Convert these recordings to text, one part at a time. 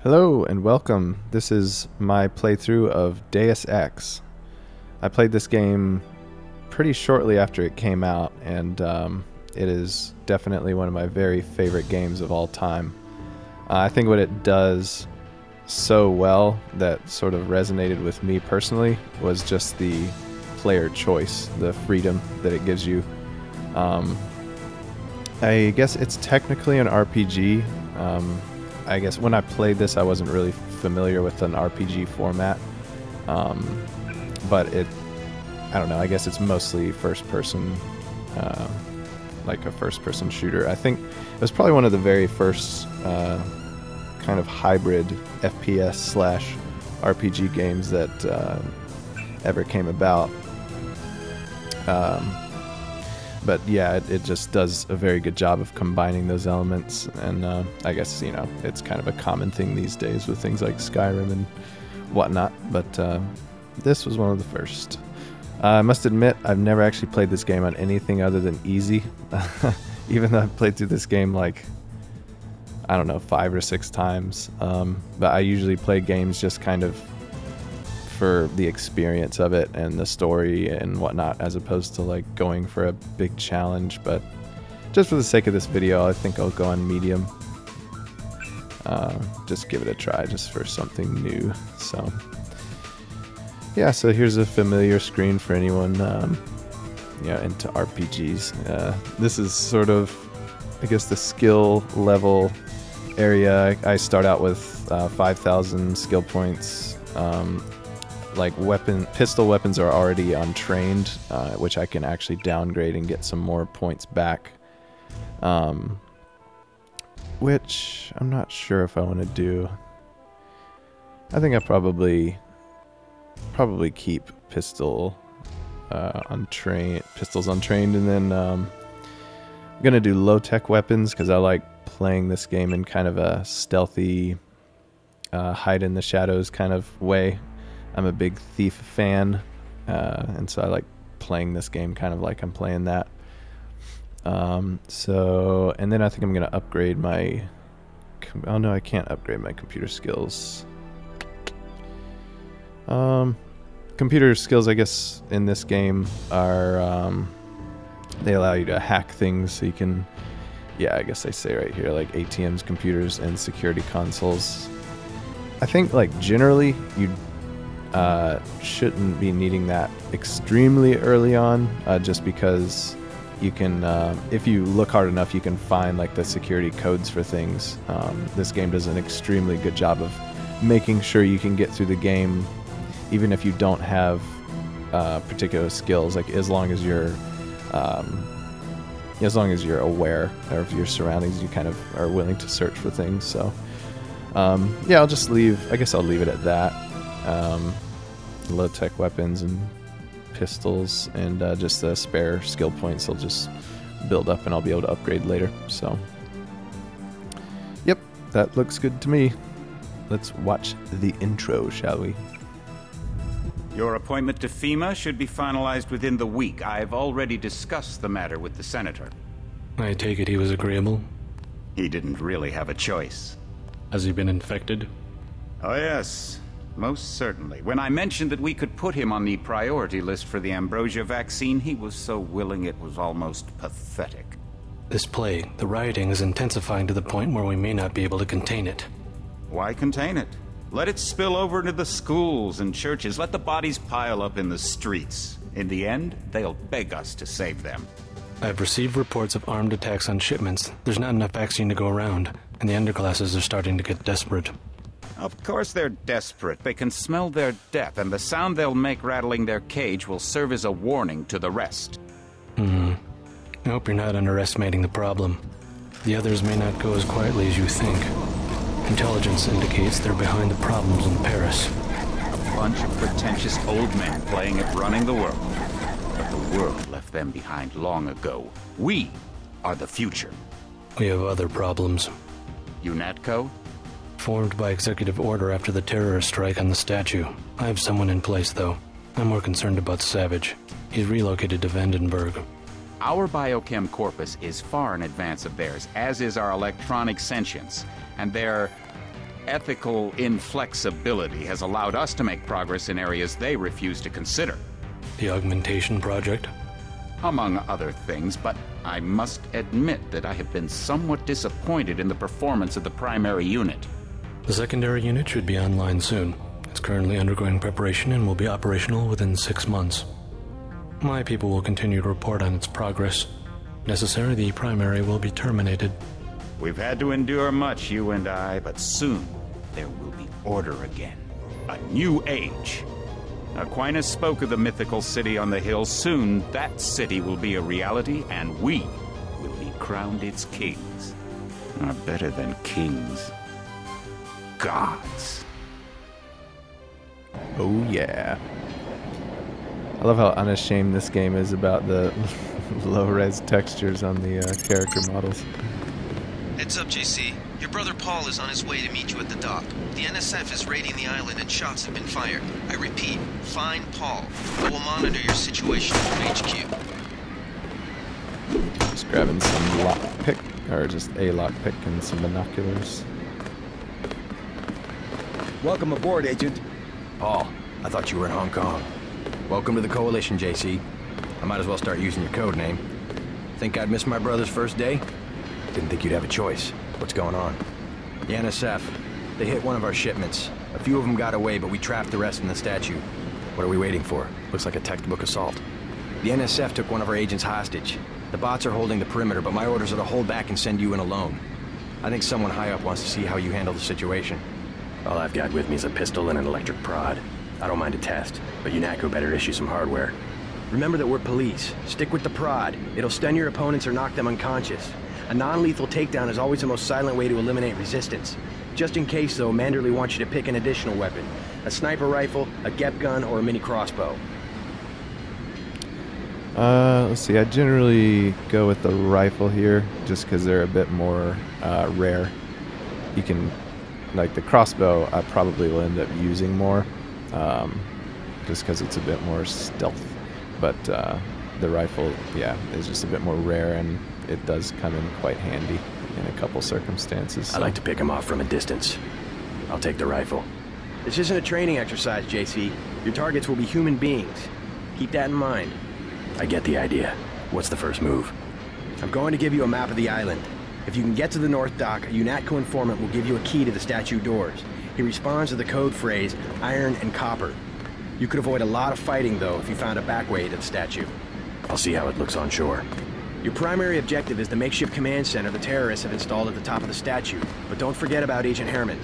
Hello and welcome. This is my playthrough of Deus Ex. I played this game pretty shortly after it came out, and it is definitely one of my very favorite games of all time. I think what it does so well that sort of resonated with me personally was just the player choice, the freedom that it gives you. I guess it's technically an RPG. I guess when I played this, I wasn't really familiar with an RPG format, but I don't know, I guess it's mostly first-person, like a first-person shooter. I think it was probably one of the very first kind of hybrid FPS slash RPG games that ever came about. But yeah, it just does a very good job of combining those elements, and I guess, you know, it's kind of a common thing these days with things like Skyrim and whatnot, but this was one of the first. I must admit, I've never actually played this game on anything other than easy, even though I've played through this game like, I don't know, 5 or 6 times, but I usually play games just kind of for the experience of it and the story and whatnot, as opposed to like going for a big challenge. But just for the sake of this video, I think I'll go on medium. Just give it a try, just for something new. So yeah, so here's a familiar screen for anyone into RPGs. This is sort of, I guess, the skill level area. I start out with 5,000 skill points. Like pistol weapons are already untrained, which I can actually downgrade and get some more points back. Which I'm not sure if I want to do. I think I probably keep pistols untrained, and then I'm gonna do low-tech weapons because I like playing this game in kind of a stealthy, hide in the shadows kind of way. I'm a big Thief fan, and so I like playing this game kind of like I'm playing that. And then I think I'm going to upgrade my... Oh no, I can't upgrade my computer skills. Computer skills, I guess, in this game are... they allow you to hack things, so you can... Yeah, I guess they say right here, like ATMs, computers, and security consoles. I think, like, generally, you shouldn't be needing that extremely early on, just because you can, if you look hard enough, you can find like the security codes for things. This game does an extremely good job of making sure you can get through the game even if you don't have particular skills, like as long as you're aware of your surroundings, you kind of are willing to search for things. So yeah, I'll just leave, I guess I'll leave it at that. Low-tech weapons and pistols, and just the spare skill points will just build up and I'll be able to upgrade later. So yep, that looks good to me. Let's watch the intro, shall we? Your appointment to FEMA should be finalized within the week. I've already discussed the matter with the senator. I take it he was agreeable? He didn't really have a choice. Has he been infected? Oh yes, most certainly. When I mentioned that we could put him on the priority list for the ambrosia vaccine, he was so willing it was almost pathetic. This plague, the rioting, is intensifying to the point where we may not be able to contain it. Why contain it? Let it spill over into the schools and churches. Let the bodies pile up in the streets. In the end, they'll beg us to save them. I've received reports of armed attacks on shipments. There's not enough vaccine to go around, and the underclasses are starting to get desperate. Of course they're desperate. They can smell their death, and the sound they'll make rattling their cage will serve as a warning to the rest. I hope you're not underestimating the problem. The others may not go as quietly as you think. Intelligence indicates they're behind the problems in Paris. A bunch of pretentious old men playing at running the world. But the world left them behind long ago. We are the future. We have other problems. UNATCO? Formed by executive order after the terrorist strike on the statue. I have someone in place, though. I'm more concerned about Savage. He's relocated to Vandenberg. Our biochem corpus is far in advance of theirs, as is our electronic sentience. And they're ethical inflexibility has allowed us to make progress in areas they refuse to consider. The augmentation project? Among other things, but I must admit that I have been somewhat disappointed in the performance of the primary unit. The secondary unit should be online soon. It's currently undergoing preparation and will be operational within 6 months. My people will continue to report on its progress. If necessary, the primary will be terminated. We've had to endure much, you and I, but soon there will be order again. A new age. Aquinas spoke of the mythical city on the hill. Soon that city will be a reality, and we will be crowned its kings. Not better than kings. Gods. Oh yeah. I love how unashamed this game is about the low-res textures on the character models. Heads up, JC. Your brother Paul is on his way to meet you at the dock. The NSF is raiding the island and shots have been fired. I repeat, find Paul. I will monitor your situation from HQ. Just grabbing some lockpick, or just a lockpick and some binoculars. Welcome aboard, Agent. Paul, I thought you were in Hong Kong. Welcome to the Coalition, JC. I might as well start using your code name. Think I'd miss my brother's first day? Didn't think you'd have a choice. What's going on? The NSF. They hit one of our shipments. A few of them got away, but we trapped the rest in the statue. What are we waiting for? Looks like a textbook assault. The NSF took one of our agents hostage. The bots are holding the perimeter, but my orders are to hold back and send you in alone. I think someone high up wants to see how you handle the situation. All I've got with me is a pistol and an electric prod. I don't mind a test, but UNATCO better issue some hardware. Remember that we're police. Stick with the prod. It'll stun your opponents or knock them unconscious. A non-lethal takedown is always the most silent way to eliminate resistance. Just in case, though, Manderley wants you to pick an additional weapon. A sniper rifle, a GEP gun, or a mini crossbow. Let's see, I generally go with the rifle here, just because they're a bit more rare. You can, like the crossbow, I probably will end up using more, just because it's a bit more stealth. But the rifle, yeah, is just a bit more rare, and it does come in quite handy in a couple circumstances. So. I like to pick them off from a distance. I'll take the rifle. This isn't a training exercise, JC. Your targets will be human beings. Keep that in mind. I get the idea. What's the first move? I'm going to give you a map of the island. If you can get to the North Dock, a UNATCO informant will give you a key to the statue doors. He responds to the code phrase, iron and copper. You could avoid a lot of fighting, though, if you found a back way to the statue. I'll see how it looks on shore. Your primary objective is the makeshift command center the terrorists have installed at the top of the statue. But don't forget about Agent Herman.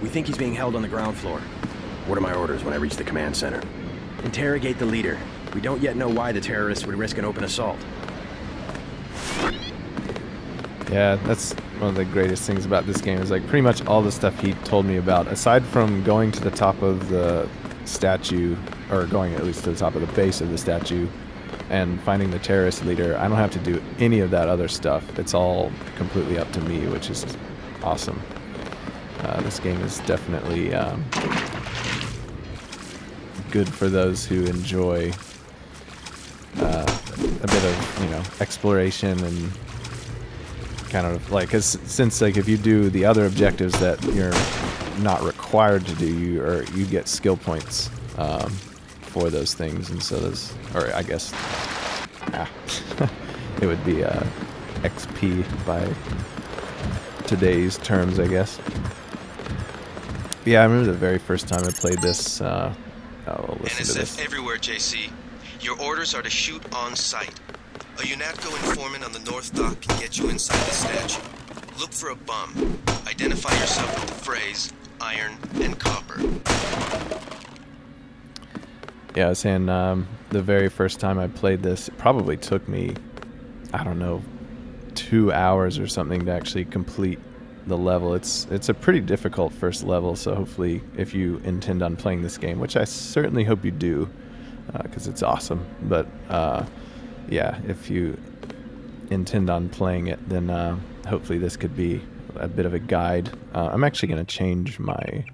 We think he's being held on the ground floor. What are my orders when I reach the command center? Interrogate the leader. We don't yet know why the terrorists would risk an open assault. Yeah, that's one of the greatest things about this game is like pretty much all the stuff he told me about, aside from going to the top of the statue, or going at least to the top of the base of the statue, and finding the terrorist leader. I don't have to do any of that other stuff. It's all completely up to me, which is awesome. This game is definitely good for those who enjoy a bit of, you know, exploration and kind of like, cause since like if you do the other objectives that you're not required to do, you get skill points for those things, and so those, or I guess it would be XP by today's terms, I guess. Yeah, I remember the very first time I played this. Oh, listen to this. NSF everywhere, JC. Your orders are to shoot on sight. A UNATCO informant on the North Dock can get you inside the statue. Look for a bum. Identify yourself with the phrase, iron and copper. Yeah, I was saying the very first time I played this, it probably took me, I don't know, 2 hours or something to actually complete the level. It's a pretty difficult first level, so hopefully if you intend on playing this game, which I certainly hope you do, because it's awesome, but yeah, if you intend on playing it, then hopefully this could be a bit of a guide. I'm actually going to change my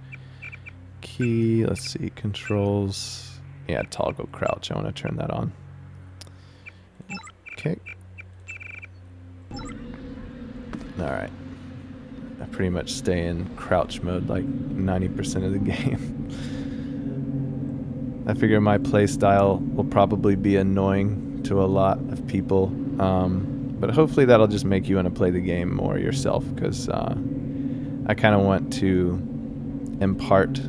key. Let's see, controls. Yeah, toggle crouch. I want to turn that on. Okay. Alright. I pretty much stay in crouch mode like 90% of the game. I figure my playstyle will probably be annoying to a lot of people, but hopefully that'll just make you want to play the game more yourself, because I kind of want to impart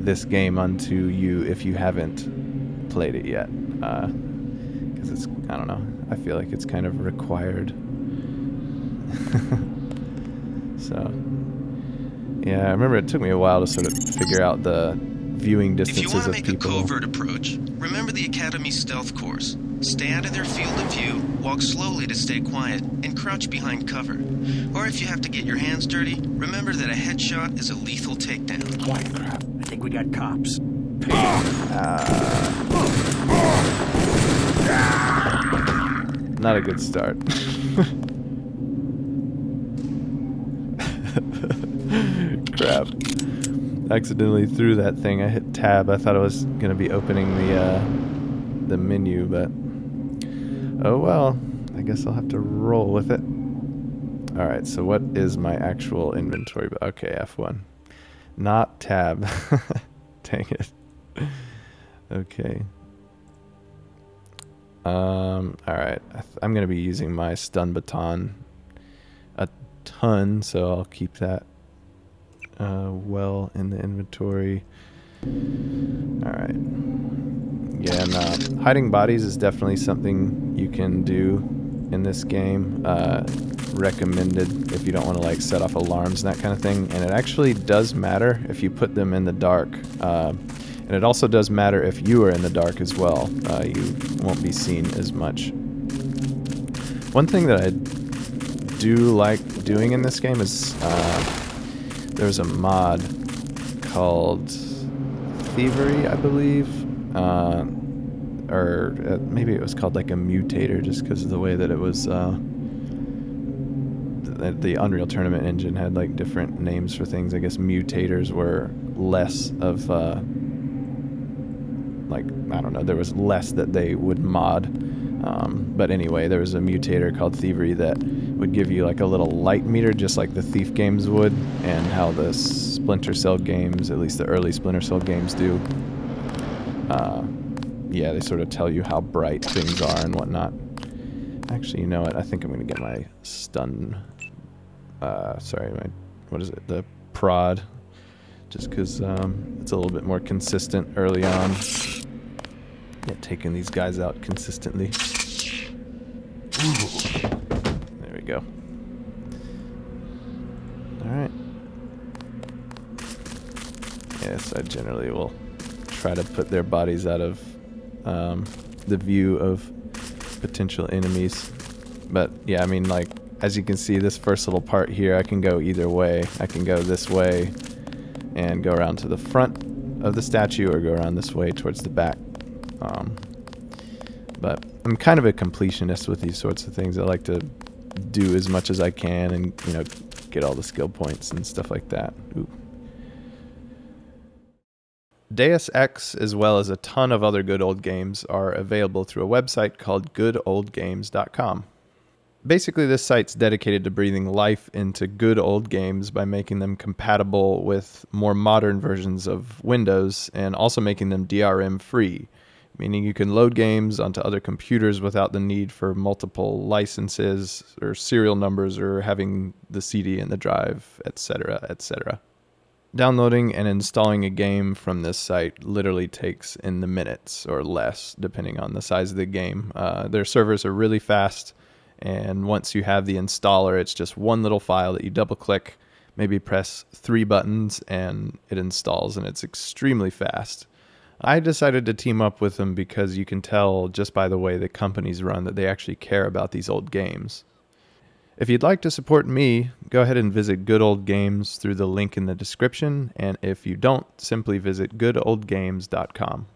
this game unto you if you haven't played it yet, because it's, I don't know, I feel like it's kind of required. So yeah, I remember it took me a while to sort of figure out the viewing distances of people. If you want to make a covert approach, remember the Academy's stealth course. Stay out of their field of view, walk slowly to stay quiet, and crouch behind cover. Or if you have to get your hands dirty, remember that a headshot is a lethal takedown. Quiet, crap. I think we got cops. Not a good start. Crap. Accidentally threw that thing. I hit tab. I thought I was going to be opening the menu, but oh well. I guess I'll have to roll with it. Alright, so what is my actual inventory? Okay, F1. Not tab. Dang it. Okay. Alright. I'm going to be using my stun baton a ton, so I'll keep that well in the inventory. Alright. Yeah, and hiding bodies is definitely something you can do in this game. Recommended if you don't want to like set off alarms and that kind of thing. And it actually does matter if you put them in the dark. And it also does matter if you are in the dark as well. You won't be seen as much. One thing that I do like doing in this game is there's a mod called Thievery, I believe. Or maybe it was called like a mutator, just because of the way that it was. The Unreal Tournament engine had like different names for things. I guess mutators were less of like, I don't know, there was less that they would mod. But anyway, there was a mutator called Thievery that would give you like a little light meter, just like the Thief games would, and how the Splinter Cell games, at least the early Splinter Cell games do. Yeah, they sort of tell you how bright things are and whatnot. Actually, you know what? I think I'm going to get my stun... sorry, my... What is it? The prod. Just because it's a little bit more consistent early on. Yeah, taking these guys out consistently. Ooh. There we go. Alright. Yes, I generally will try to put their bodies out of the view of potential enemies. But yeah, I mean, like, as you can see, this first little part here, I can go either way. I can go this way and go around to the front of the statue, or go around this way towards the back. But I'm kind of a completionist with these sorts of things. I like to do as much as I can and, you know, get all the skill points and stuff like that. Ooh. Deus Ex, as well as a ton of other good old games, are available through a website called GWAPHICS.com. Basically, this site's dedicated to breathing life into good old games by making them compatible with more modern versions of Windows, and also making them DRM free, meaning you can load games onto other computers without the need for multiple licenses or serial numbers or having the CD in the drive, etc., etc. Downloading and installing a game from this site literally takes in the minutes or less, depending on the size of the game. Their servers are really fast, and once you have the installer, it's just one little file that you double click, maybe press 3 buttons, and it installs, and it's extremely fast. I decided to team up with them because you can tell just by the way the companies run that they actually care about these old games. If you'd like to support me, go ahead and visit Good Old Games through the link in the description, and if you don't, simply visit goodoldgames.com.